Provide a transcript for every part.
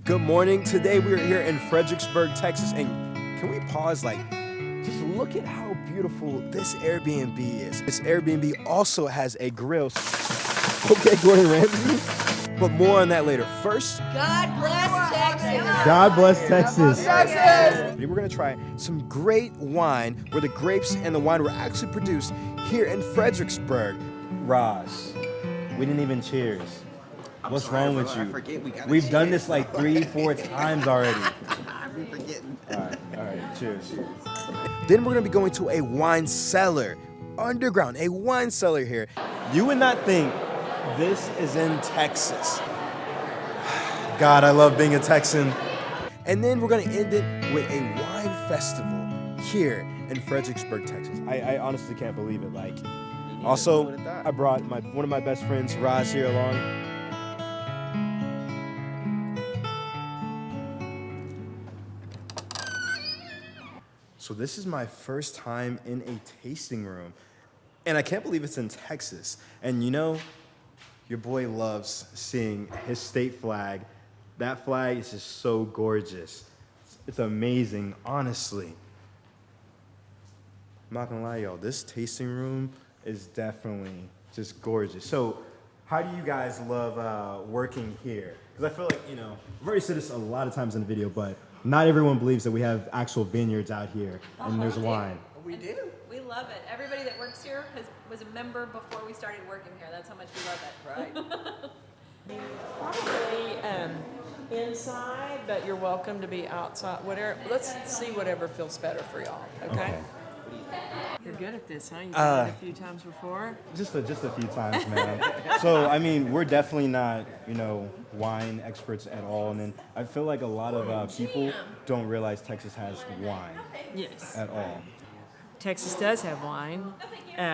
Good morning. Today we are here in Fredericksburg, Texas, and can we pause, just look at how beautiful this Airbnb is. This Airbnb also has a grill. Okay, Gordon Ramsay, but more on that later. First, God bless Texas. God bless Texas. Texas. We're gonna try some great wine where the grapes and the wine were actually produced here in Fredericksburg. Roz, we didn't even cheers. What's wrong with you? I forget We've done this like 3-4 times already. I'm forgetting. All right, cheers. Then we're gonna be going to a wine cellar, underground, a wine cellar here. You would not think this is in Texas. God, I love being a Texan. And then we're gonna end it with a wine festival here in Fredericksburg, Texas. I honestly can't believe it. Also, I brought one of my best friends, Roz, here along. So this is my first time in a tasting room, and I can't believe it's in Texas. And you know, your boy loves seeing his state flag. That flag is just so gorgeous. It's amazing, honestly. I'm not gonna lie, y'all, this tasting room is definitely just gorgeous. So how do you guys love working here? Because I feel like, I've already said this a lot of times in the video, but not everyone believes that we have actual vineyards out here and there's wine. We do. We love it. Everybody that works here was a member before we started working here. That's how much we love it. Right. Probably inside, but you're welcome to be outside. Whatever. Let's see whatever feels better for y'all. Okay. You're good at this, huh? You've done it a few times before? Just a few times, man. So, we're definitely not, wine experts at all. And then I feel like a lot of people don't realize Texas has wine. Yes. At all. Texas does have wine.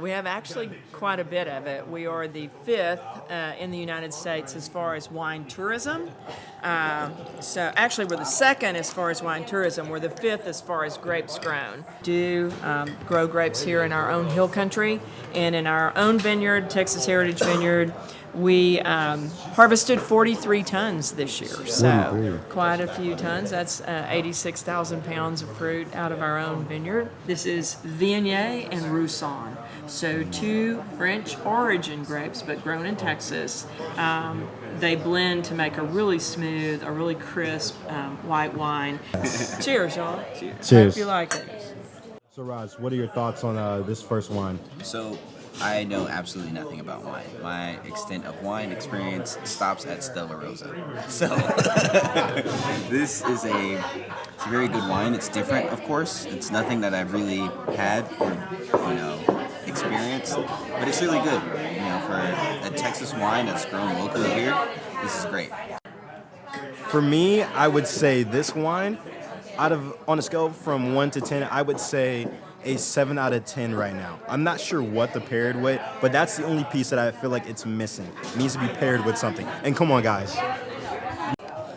We have actually quite a bit of it. We are the 5th in the United States as far as wine tourism. So actually we're the 2nd as far as wine tourism. We're the 5th as far as grapes grown. Do grow grapes here in our own hill country and in our own vineyard, Texas Heritage Vineyard. We harvested 43 tons this year, so quite a few tons. That's 86,000 pounds of fruit out of our own vineyard. This is Viognier and Roussanne, so 2 French origin grapes, but grown in Texas. They blend to make a really smooth, a really crisp white wine. Cheers, y'all. Cheers. Hope you like it. So, Roz, what are your thoughts on this first wine? So, I know absolutely nothing about wine. My extent of wine experience stops at Stella Rosa. So, this is a very good wine. It's different, of course. It's nothing that I've really had or, experienced, but it's really good. For a Texas wine that's grown locally here, this is great. For me, I would say this wine, on a scale from 1 to 10, I would say a 7 out of 10 right now. I'm not sure what to pair it with, but that's the only piece that I feel like it's missing. It needs to be paired with something. And come on, guys.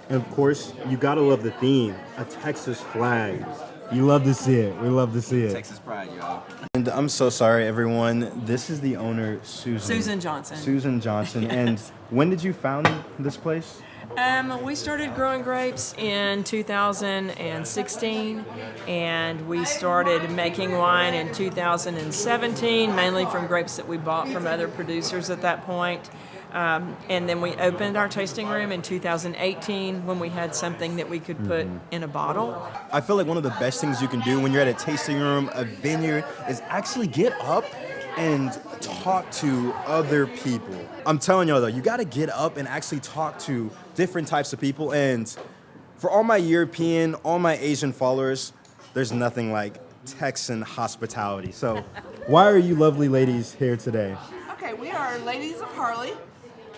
And of course, you gotta love the theme, a Texas flag. You love to see it. We love to see it. Texas pride, y'all. And I'm so sorry, everyone. This is the owner, Susan Johnson. Susan Johnson. Yes. And when did you found this place? We started growing grapes in 2016, and we started making wine in 2017, mainly from grapes that we bought from other producers at that point. And then we opened our tasting room in 2018 when we had something that we could put in a bottle. I feel like one of the best things you can do when you're at a tasting room, a vineyard, is actually get up and talk to other people. I'm telling y'all though, you gotta get up and actually talk to different types of people. And for all my European, all my Asian followers, there's nothing like Texan hospitality. So why are you lovely ladies here today? Okay, we are Ladies of Harley,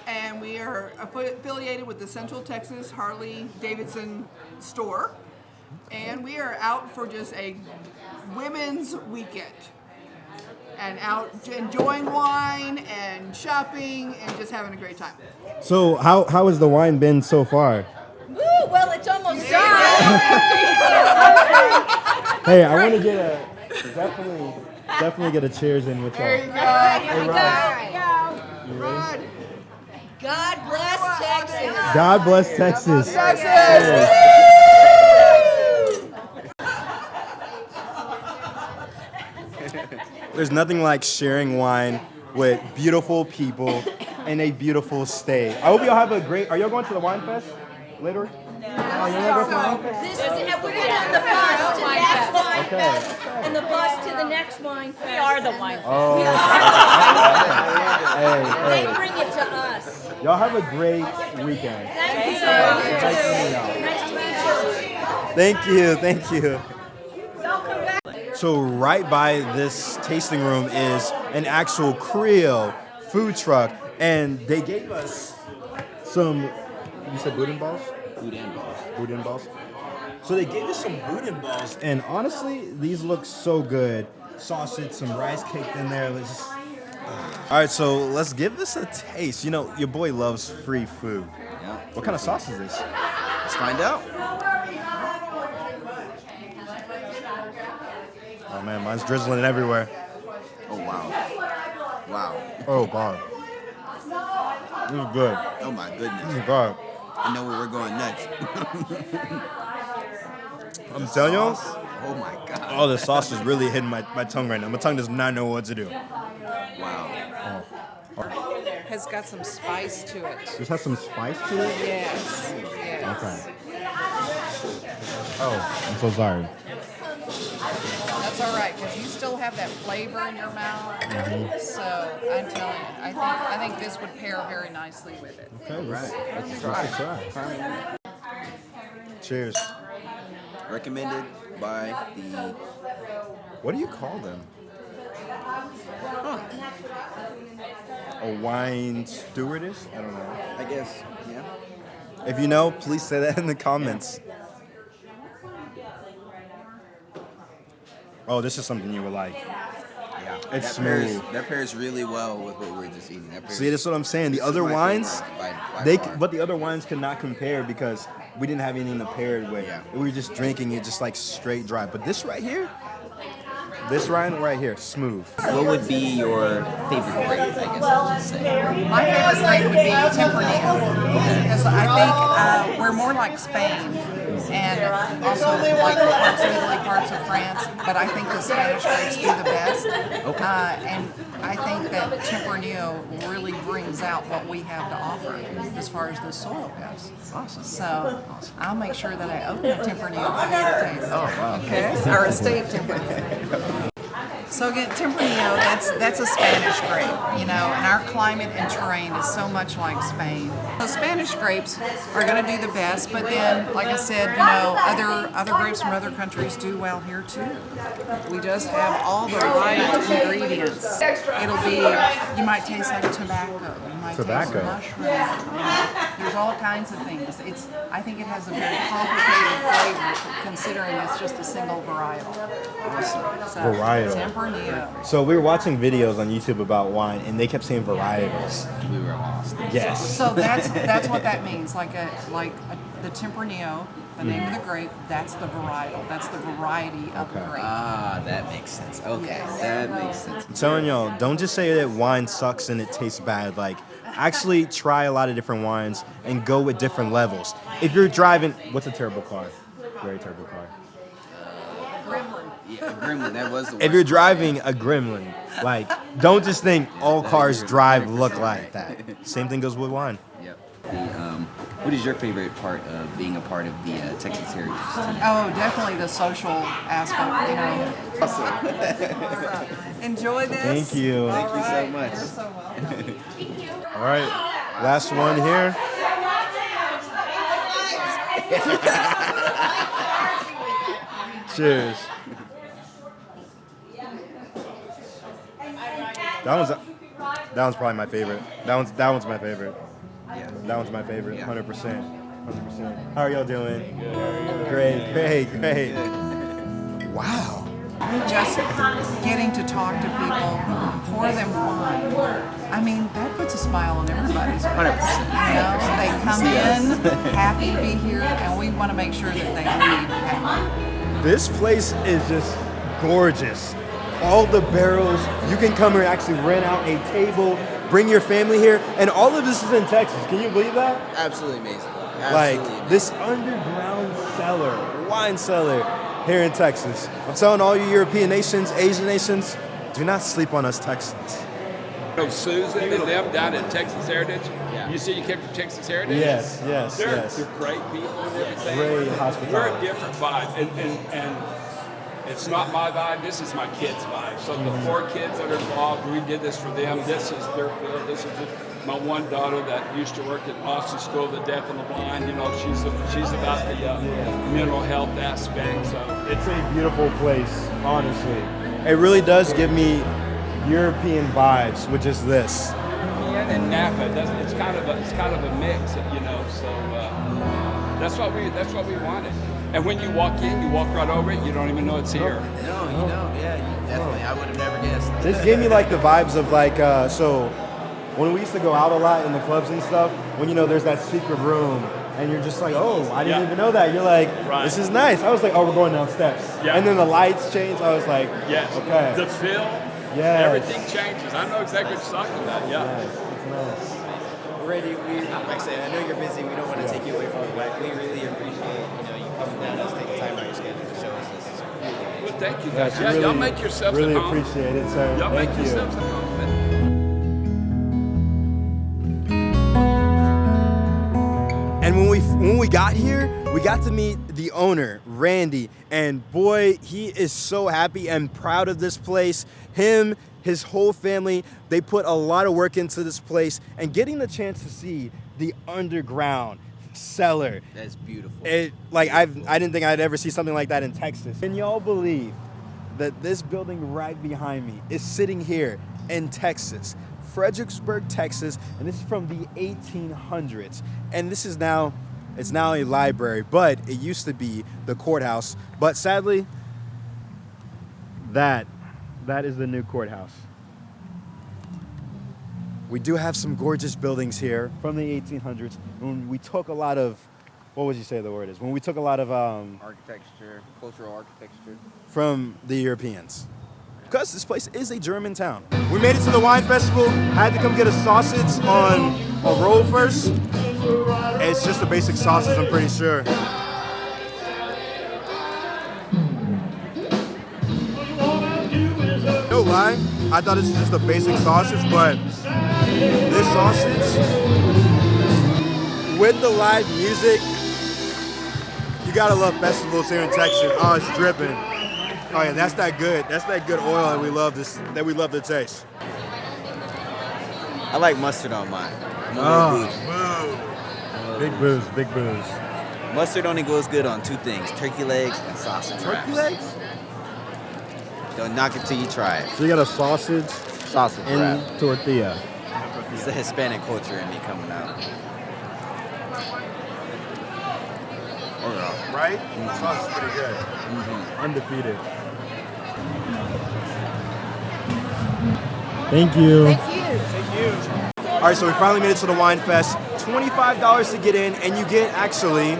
and we are affiliated with the Central Texas Harley Davidson store. And we are out for just a women's weekend. And out enjoying wine and shopping and just having a great time. So how has the wine been so far? Woo! Well, it's almost done. Hey, I want to definitely get a cheers in with y'all. There you go. Here we go. You ready? Rod. God bless Texas. God bless Texas. There's nothing like sharing wine with beautiful people in a beautiful state. I hope y'all have a great. Are y'all going to the wine fest later? No. Oh, you're not going to the wine fest? We're getting on the bus to the next wine Okay. fest. And the bus to the next wine fest. We are the wine. Oh. They Hey, bring it to us. y'all have a great weekend. Thank you. Nice to meet you. Thank you, thank you. So right by this tasting room is an actual Creole food truck, and they gave us some. You said boudin balls? Boudin balls. Boudin balls. So they gave us some boudin balls, and honestly, these look so good. Sausage, some rice caked in there. Let's just. All right, so let's give this a taste. You know, your boy loves free food. Yeah. What kind of sauce is this? Let's find out. Oh man, mine's drizzling everywhere. Oh wow. Wow. Oh god. This is good. Oh my This goodness. is good. I know where we're going next. I'm telling y'all. Oh my god. Oh, the sauce is really hitting my tongue right now. My tongue does not know what to do. Wow. Has got some spice to it. This has some spice to it? Yes. Yes. Okay. Oh, I'm so sorry. That's all right, because you still have that flavor in your mouth. So I'm telling you, I think this would pair very nicely with it. Okay, right. Let's try. Cheers. Recommended by the. What do you call them? A wine stewardess? I don't know. I guess. Yeah. If you know, please say that in the comments. Oh, this is something you would like. Yeah. It's that pairs, smooth. that pairs really well with what we're just eating. That pairs, See, that's what I'm saying. The this is other my wines, favorite by they far. but the other wines could not compare because we didn't have anything to pair it with. Yeah. We were just drinking it just like straight dry. But this right here, this wine right here, smooth. What would be your favorite grape? I guess I should say. My favorite grape would be Tempranillo, because I think we're more like Spain and also like parts of Italy, parts of France, but I think the Spanish grapes do the best. And I think that Tempranillo really brings out what we have to offer as far as the soil goes. Awesome. So I'll make sure that I open a Tempranillo for you to taste. Oh wow. Okay, or a state Tempranillo. So again, Tempranillo, that's a Spanish grape, you know, and our climate and terrain is so much like Spain. So Spanish grapes are going to do the best, but then, like I said, you know, other grapes from other countries do well here too. We just have all the right ingredients. It'll be, you might taste like tobacco, you might Tobacco. taste mushroom. There's all kinds of things. I think it has a very complicated flavor considering it's just a single varietal. So, Varietal. Tempranillo. So we were watching videos on YouTube about wine, and they kept saying varietals. We were lost. Yes. So that's what that means. The Tempranillo, the name of the grape, that's the varietal. That's the variety of the grape. Ah, that makes sense. Okay, Yes. that makes sense. I'm telling y'all, don't just say that wine sucks and it tastes bad. Like, actually try a lot of different wines and go with different levels. If you're driving, what's a terrible car? Very terrible car. Yeah, Gremlin, that was the worst. If you're driving a Gremlin, like, don't just think all cars you're drive 100% look right. like that. Same thing goes with wine. Yep. What is your favorite part of being a part of the Texas Heritage team? Oh, definitely the social aspect, you know. So, enjoy this. Thank you. All Thank you so right. much. You're so welcome. All right, last one here. Cheers. That one's probably my favorite. That one's my favorite. Yeah. That one's my favorite. Yeah. 100%. 100%. How are y'all doing? Great. Wow. Just getting to talk to people, pour them wine. I mean, that puts a smile on everybody's face. 100%. You know, they come in happy to be here, and we want to make sure that they leave happy. This place is just gorgeous. All the barrels, you can come here and actually rent out a table bring your family here, and all of this is in Texas. Can you believe that? Absolutely amazing. Like Absolutely amazing. this underground cellar, wine cellar here in Texas. I'm telling all you European nations, Asian nations, do not sleep on us Texans. know Susan and them down at Texas Heritage. Yeah. You see, you came from Texas Heritage. Yes. They're great people and everything. Great hospitality. We're a different vibe, and it's not my vibe. This is my kids' vibe. So the 4 kids that are involved, we did this for them. This is their field. This is my one daughter that used to work at Austin School of the Deaf and the Blind. You know, she's about the mental health aspect. So It's a beautiful place, honestly. It really does give me European vibes, which is this. yeah, and Napa, it's kind of a mix, you know. So that's what we wanted. And when you walk in, you walk right over it. You don't even know it's here. No, you don't. Yeah, you definitely. I would have never guessed. This gave me like the vibes of like, so when we used to go out a lot in the clubs and stuff, when you know there's that secret room and you're just like, oh, I didn't even know that. You're like, Right. this is nice. I was like, oh, we're going down steps. Yeah. And then the lights change. I was like, Yes. okay. The feel. Yes. Everything changes. I know exactly what you're talking about. Yeah. Yes, it's nice. Already, like I said, I know you're busy. We don't want to take you away from the work. We really appreciate you coming down, us taking time out of your schedule to show us this. Is really amazing. Well, thank you Yes, guys. Yeah, y'all make yourselves really at home. appreciate it, sir. Y'all Thank make you. yourselves at home. And when we got here, we got to meet the owner, Randy, and boy, he is so happy and proud of this place. Him, his whole family, they put a lot of work into this place, and getting the chance to see the underground cellar. That's beautiful. I didn't think I'd ever see something like that in Texas. Can y'all believe that this building right behind me is sitting here in Texas? Fredericksburg, Texas, and this is from the 1800s. And this is now, it's now a library, but it used to be the courthouse. But sadly, that is the new courthouse. We do have some gorgeous buildings here from the 1800s. When we took a lot of, what would you say the word is? When we took a lot of Architecture, cultural architecture. from the Europeans. Because this place is a German town. We made it to the wine festival. I had to come get a sausage on a roll first. It's just a basic sausage, I'm pretty sure. No lie, I thought this was just a basic sausage, but this sausage with the live music, you gotta love festivals here in Texas. Oh, it's dripping. Oh yeah, that's that good. That's that good oil that we love to taste. I like mustard on mine. I'm a little bougie. Big booze. Mustard only goes good on 2 things: turkey legs and sausage wraps. Turkey legs? Don't knock it till you try it. So you got a sausage Sausage wrap. and tortilla. It's the Hispanic culture in me coming out. Right? The sauce is pretty good. Undefeated. Thank you. Thank you. All right, so we finally made it to the Wine Fest. $25 to get in, and you get actually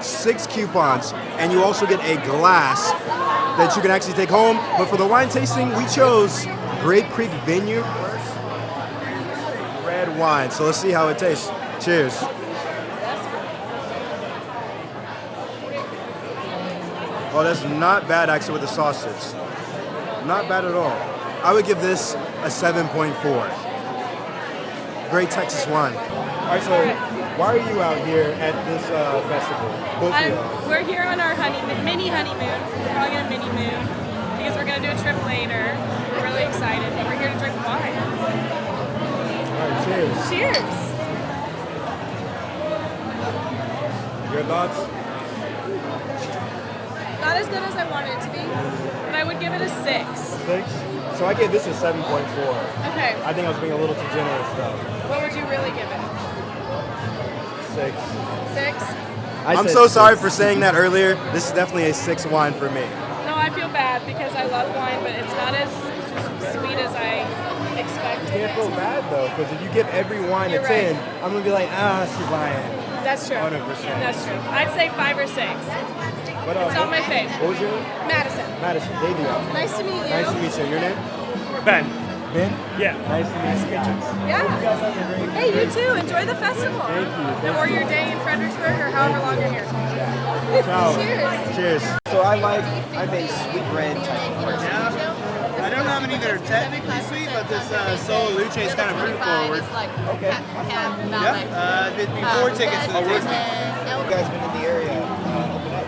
6 coupons, and you also get a glass that you can actually take home. But for the wine tasting, we chose Grape Creek Vineyard first. Red wine. So let's see how it tastes. Cheers. Oh, that's not bad actually with the sausage. Not bad at all. I would give this a 7.4. Great Texas wine. All right, so why are you out here at this festival? Both of you. We're here on our mini honeymoon. We're calling it a mini moon because we're going to do a trip later. We're really excited, but we're here to drink wine. All right, cheers. Cheers! Your thoughts? Not as good as I wanted it to be, but I would give it a 6. 6? So I gave this a 7.4. Okay. I think I was being a little too generous though. What would you really give it? 6. 6? I'm so sorry for saying that earlier. This is definitely a 6 wine for me. No, I feel bad because I love wine, but it's not as sweet as I expected. You can't feel bad though, because if you give every wine You're a 10, right. I'm gonna be like, she's lying. That's true. 100%. That's true. I'd say 5 or 6. But, It's not my fave. What was your name? Madison. Madison. Davion. Nice to meet you. Nice to meet you. Your name? Ben. Ben? Yeah. Nice to meet you guys. Yeah. Hey, you too. Enjoy the festival. Thank you. Or your day in Fredericksburg or however long you're here. Ciao. Cheers. Cheers. So I'm a sweet red type of person. I don't have any that are technically sweet, but this Solo Luce is kind of fruit forward. Okay. Yeah. There'd be 4 tickets to the tasting. You guys been in the area? Open up.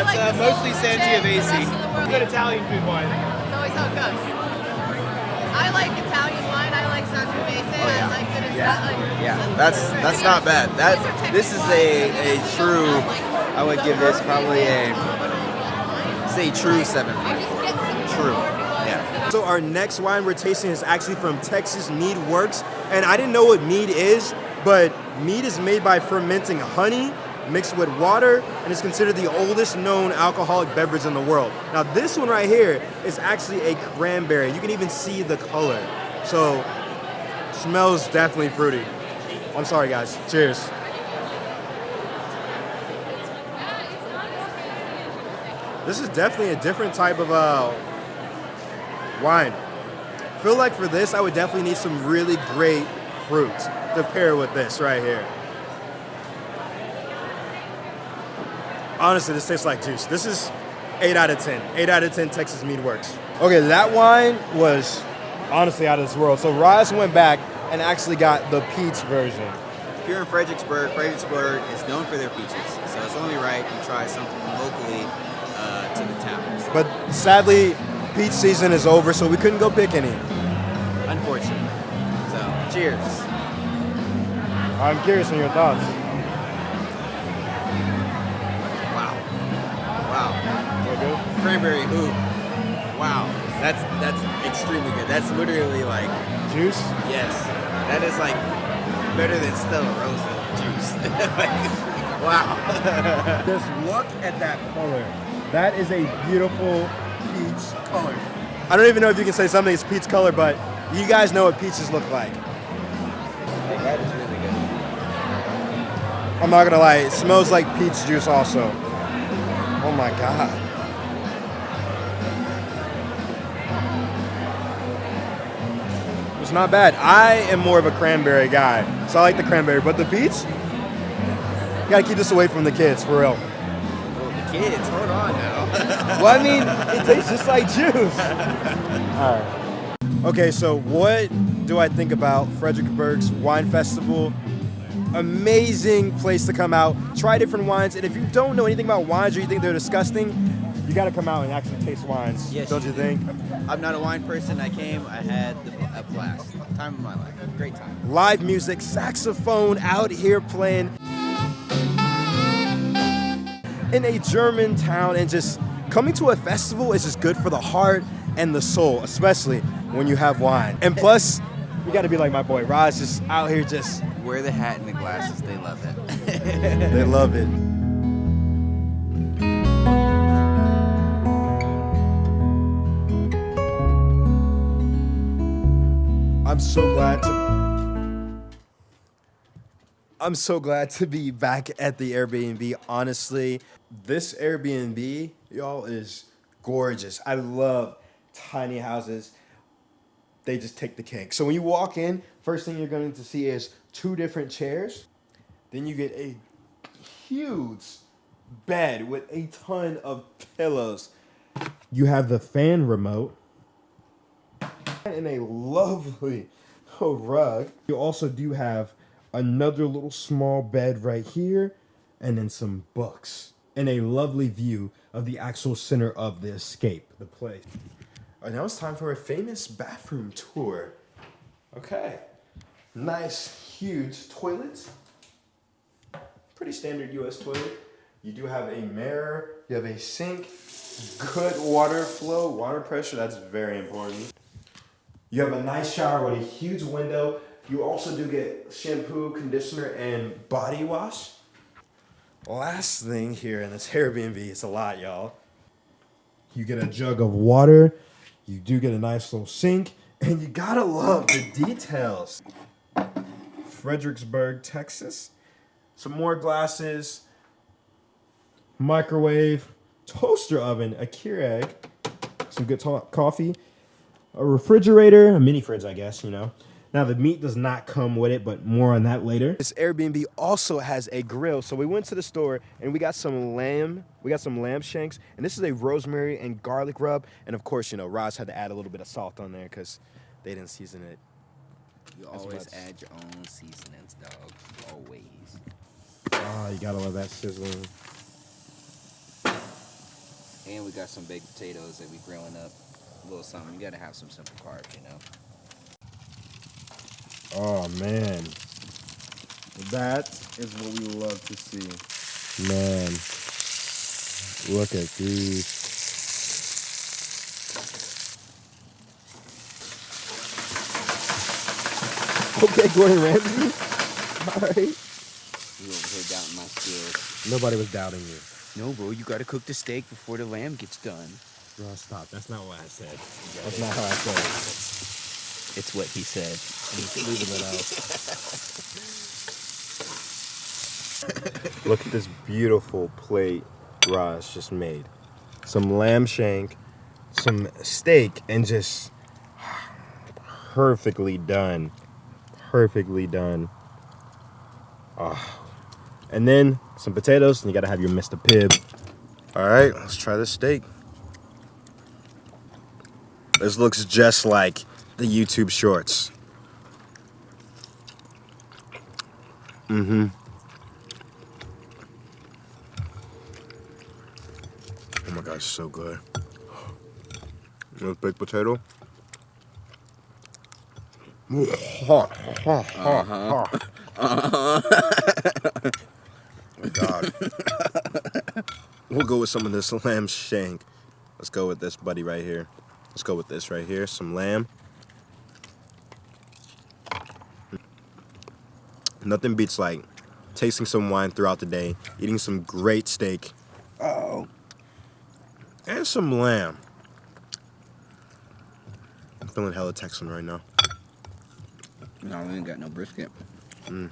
That's mostly Sangiovese. Good Italian food wine. It's always how it goes. I like Italian wine. I like Sangiovese. I like that it's not like. Yeah, that's not bad. This is a true. I would give this probably a true 7.4. True. Yeah. So our next wine we're tasting is actually from Texas Mead Works, and I didn't know what mead is, but mead is made by fermenting honey mixed with water, and is considered the oldest known alcoholic beverage in the world. Now this one right here is actually a cranberry. You can even see the color. So smells definitely fruity. I'm sorry guys. Cheers. This is definitely a different type of wine. I feel like for this I would definitely need some really great fruit to pair with this right here. Honestly, this tastes like juice. This is 8 out of 10. 8 out of 10 Texas Mead Works. Okay, that wine was honestly out of this world. So Roz went back and actually got the peach version. Here in Fredericksburg is known for their peaches, so it's only right you try something locally to the town. So. But sadly, peach season is over, so we couldn't go pick any. Unfortunately. So, cheers. I'm curious on your thoughts. Wow. Cranberry, ooh. Wow. That's extremely good. That's literally like juice? Yes. That is like better than Stella Rosa juice. Wow. Just look at that color. That is a beautiful peach color. I don't even know if you can say something is peach color, but you guys know what peaches look like. That is really good. I'm not gonna lie, it smells like peach juice also. Oh my God. It's not bad. I am more of a cranberry guy, so I like the cranberry, but the peach, you gotta keep this away from the kids, for real. Well, the kids, hold on now. Well, I mean, it tastes just like juice. All right. Okay, so what do I think about Fredericksburg's Wine Festival? Amazing place to come out, try different wines, and if you don't know anything about wines or you think they're disgusting, you gotta come out and actually taste wines, yes, don't you think? I'm not a wine person. I came, I had a blast. Time of my life. Great time. Live music, saxophone out here playing in a German town, and just coming to a festival is just good for the heart and the soul, especially when you have wine. And plus, you gotta be like my boy Raj, just out here just... Wear the hat and the glasses, they love it. They love it. I'm so glad to be back at the Airbnb. Honestly, this Airbnb, y'all, is gorgeous. I love tiny houses. They just take the cake. So when you walk in, first thing you're going to see is 2 different chairs. Then you get a huge bed with a ton of pillows. You have the fan remote and a lovely rug. You also do have another little small bed right here, and then some books and a lovely view of the actual center of the escape, the place. All right, now it's time for a famous bathroom tour. Okay, nice huge toilet. Pretty standard US toilet. You do have a mirror, you have a sink, good water flow, water pressure, that's very important. You have a nice shower with a huge window. You also do get shampoo, conditioner, and body wash. Last thing here in this Airbnb, it's a lot, y'all. You get a jug of water, you do get a nice little sink, and you gotta love the details. Fredericksburg, Texas. Some more glasses, microwave, toaster oven, a Keurig, some good coffee. a refrigerator, a mini fridge, I guess, you know. Now the meat does not come with it, but more on that later. This Airbnb also has a grill. So we went to the store and we got some lamb. We got some lamb shanks, and this is a rosemary and garlic rub. And of course, you know, Roz had to add a little bit of salt on there because they didn't season it. You always add your own seasonings, dog. Always. Oh, you gotta love that sizzling. And we got some baked potatoes that we grilling up. A little something. You gotta have some simple carbs, you know. Oh man, That is what we love to see. man, look at these. Okay, Gordon Ramsay. All right. You over here doubting my skills. Nobody was doubting you. No, bro, you gotta cook the steak before the lamb gets done. Bro, stop. That's not what I said. That's not how I said it. It's what he said. I'm just leaving it out. Look at this beautiful plate Raj just made. Some lamb shank, some steak, and just perfectly done. Perfectly done. Oh. And then some potatoes, and you gotta have your Mr. Pibb. All right, let's try this steak. This looks just like the YouTube shorts. Mm-hmm. Oh my gosh, so good. This baked potato. Ooh, hot, hot, hot, hot. Oh my God. We'll go with some of this lamb shank. Let's go with this buddy right here. Let's go with this right here. Some lamb. Nothing beats like tasting some wine throughout the day, eating some great steak. Oh. And some lamb. I'm feeling hella Texan right now. No, we ain't got no brisket. Mm.